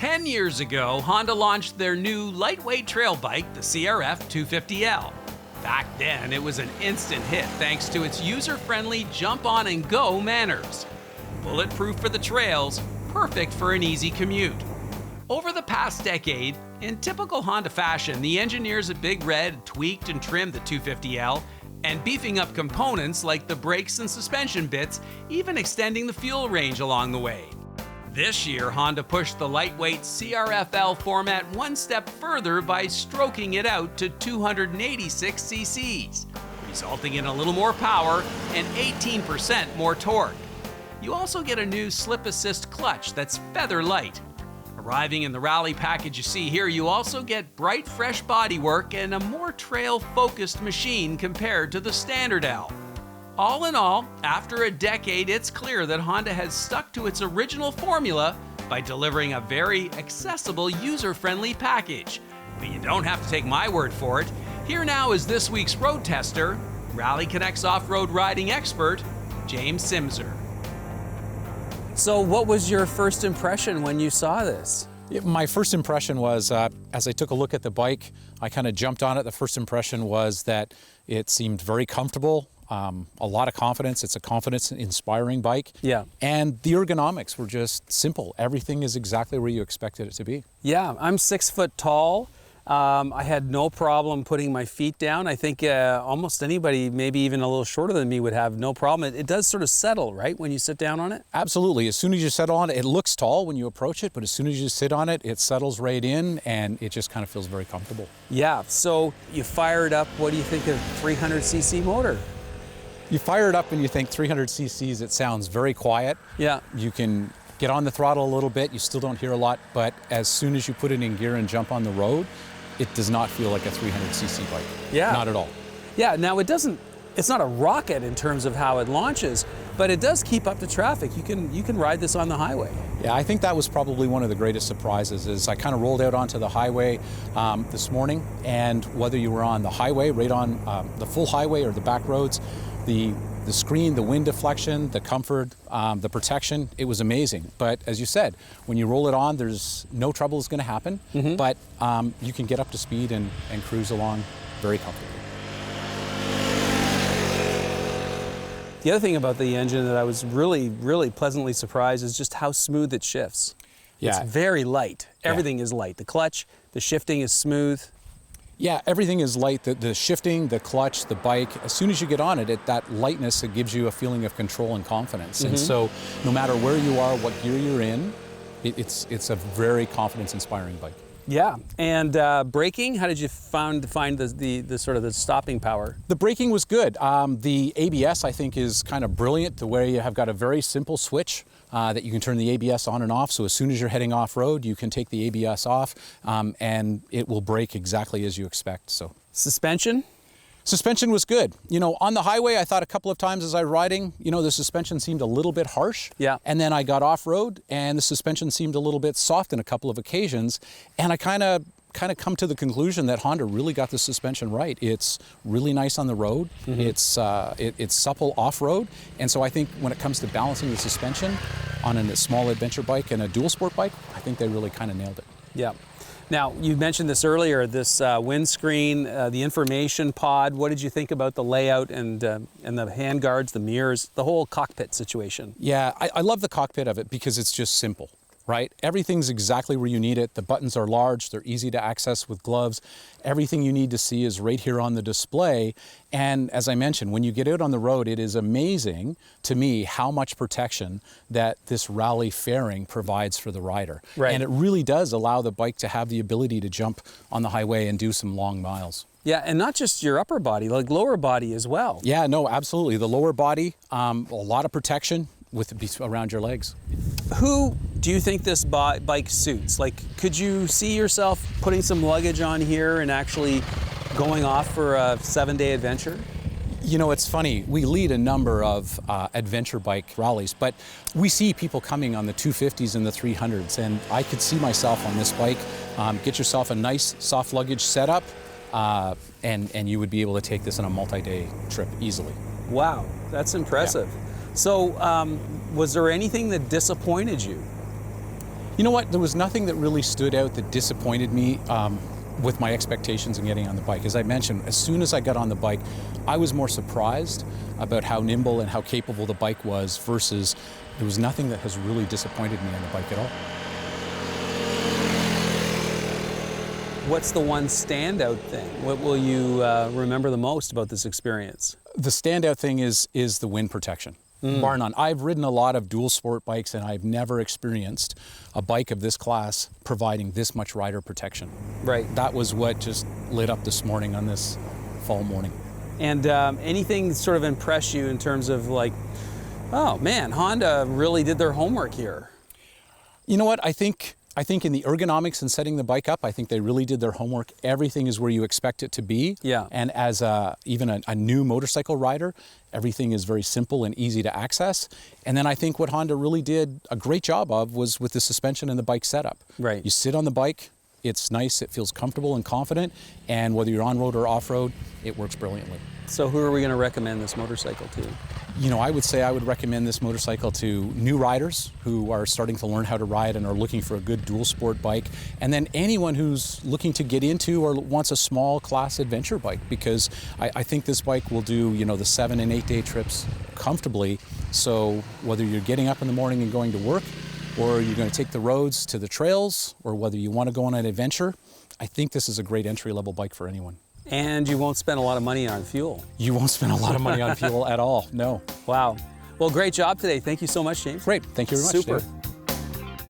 10 years ago, Honda launched their new lightweight trail bike, the CRF300L. Back then, it was an instant hit thanks to its user-friendly jump-on-and-go manners. Bulletproof for the trails, perfect for an easy commute. Over the past decade, in typical Honda fashion, the engineers at Big Red tweaked and trimmed the 250L, and beefing up components like the brakes and suspension bits, even extending the fuel range along the way. This year, Honda pushed the lightweight CRF300L format one step further by stroking it out to 286 cc's, resulting in a little more power and 18% more torque. You also get a new slip assist clutch that's feather light. Arriving in the rally package you see here, you also get bright, fresh bodywork and a more trail-focused machine compared to the standard L. All in all, after a decade, it's clear that Honda has stuck to its original formula by delivering a very accessible, user-friendly package. But you don't have to take my word for it. Here now is this week's road tester, Rally Connect's off-road riding expert, James Simzer. So what was your first impression when you saw this? My first impression was, as I took a look at the bike, I kind of jumped on it. The first impression was that it seemed very comfortable, a lot of confidence. It's a confidence-inspiring bike. Yeah. And the ergonomics were just simple. Everything is exactly where you expected it to be. Yeah, I'm 6 foot tall. I had no problem putting my feet down. I think almost anybody, maybe even a little shorter than me, would have no problem. It does sort of settle, right, when you sit down on it? Absolutely. As soon as you settle on it, it looks tall when you approach it, but as soon as you sit on it, it settles right in and it just kind of feels very comfortable. Yeah, so you fire it up. What do you think of 300cc motor? You fire it up and you think 300 cc's, it sounds very quiet. Yeah. You can get on the throttle a little bit, you still don't hear a lot, but as soon as you put it in gear and jump on the road, it does not feel like a 300cc bike. Yeah. Not at all. Yeah, now it's not a rocket in terms of how it launches, but it does keep up to traffic. You can ride this on the highway. Yeah, I think that was probably one of the greatest surprises is I kind of rolled out onto the highway this morning, and whether you were on the highway, right on the full highway or the back roads, the screen, the wind deflection, the comfort, the protection, it was amazing. But as you said, when you roll it on, there's no trouble is going to happen, but you can get up to speed and cruise along very comfortably. The other thing about the engine that I was really, really pleasantly surprised is just how smooth it shifts. Yeah. It's very light. Everything is light. The clutch, the shifting is smooth. Yeah, everything is light. The shifting, the clutch, the bike, as soon as you get on it, that lightness, it gives you a feeling of control and confidence. And so no matter where you are, what gear you're in, it's a very confidence-inspiring bike. Yeah, and braking, how did you find the sort of the stopping power? The braking was good. The ABS, I think, is kind of brilliant, the way you have got a very simple switch that you can turn the ABS on and off. So as soon as you're heading off-road, you can take the ABS off and it will brake exactly as you expect. So suspension? Suspension was good. You know, on the highway, I thought a couple of times as I was riding, you know, the suspension seemed a little bit harsh. Yeah. And then I got off-road and the suspension seemed a little bit soft in a couple of occasions. And I kind of come to the conclusion that Honda really got the suspension right. It's really nice on the road. It's supple off-road. And so I think when it comes to balancing the suspension on a small adventure bike and a dual sport bike, I think they really kind of nailed it. Yeah. Now, you mentioned this earlier, this windscreen, the information pod. What did you think about the layout and the handguards, the mirrors, the whole cockpit situation? Yeah, I love the cockpit of it because it's just simple, right? Everything's exactly where you need it. The buttons are large, they're easy to access with gloves. Everything you need to see is right here on the display. And as I mentioned, when you get out on the road, it is amazing to me how much protection that this rally fairing provides for the rider. Right. And it really does allow the bike to have the ability to jump on the highway and do some long miles. Yeah, and not just your upper body, like lower body as well. Yeah, no, absolutely. The lower body, a lot of protection around your legs. Who do you think this bike suits? Like, could you see yourself putting some luggage on here and actually going off for a 7-day adventure? You know, it's funny, we lead a number of adventure bike rallies, but we see people coming on the 250s and the 300s, and I could see myself on this bike. Get yourself a nice soft luggage setup, and you would be able to take this on a multi-day trip easily. Wow, that's impressive. Yeah. So, was there anything that disappointed you? You know what? There was nothing that really stood out that disappointed me with my expectations in getting on the bike. As I mentioned, as soon as I got on the bike, I was more surprised about how nimble and how capable the bike was versus there was nothing that has really disappointed me on the bike at all. What's the one standout thing? What will you remember the most about this experience? The standout thing is the wind protection. Bar none. I've ridden a lot of dual sport bikes and I've never experienced a bike of this class providing this much rider protection. Right. That was what just lit up this morning on this fall morning. And anything sort of impress you in terms of like, oh man, Honda really did their homework here? You know what? I think in the ergonomics and setting the bike up, I think they really did their homework. Everything is where you expect it to be. Yeah. And as even a new motorcycle rider, everything is very simple and easy to access. And then I think what Honda really did a great job of was with the suspension and the bike setup. Right. You sit on the bike, it's nice, it feels comfortable and confident, and whether you're on-road or off-road, it works brilliantly. So who are we going to recommend this motorcycle to? You know, I would say I would recommend this motorcycle to new riders who are starting to learn how to ride and are looking for a good dual sport bike, and then anyone who's looking to get into or wants a small class adventure bike, because I think this bike will do, you know, the 7 and 8 day trips comfortably. So whether you're getting up in the morning and going to work, or you're going to take the roads to the trails, or whether you want to go on an adventure, I think this is a great entry-level bike for anyone. And you won't spend a lot of money on fuel. You won't spend a lot of money on fuel at all, no. Wow. Well, great job today. Thank you so much, James. Great, thank you very much. Super. David.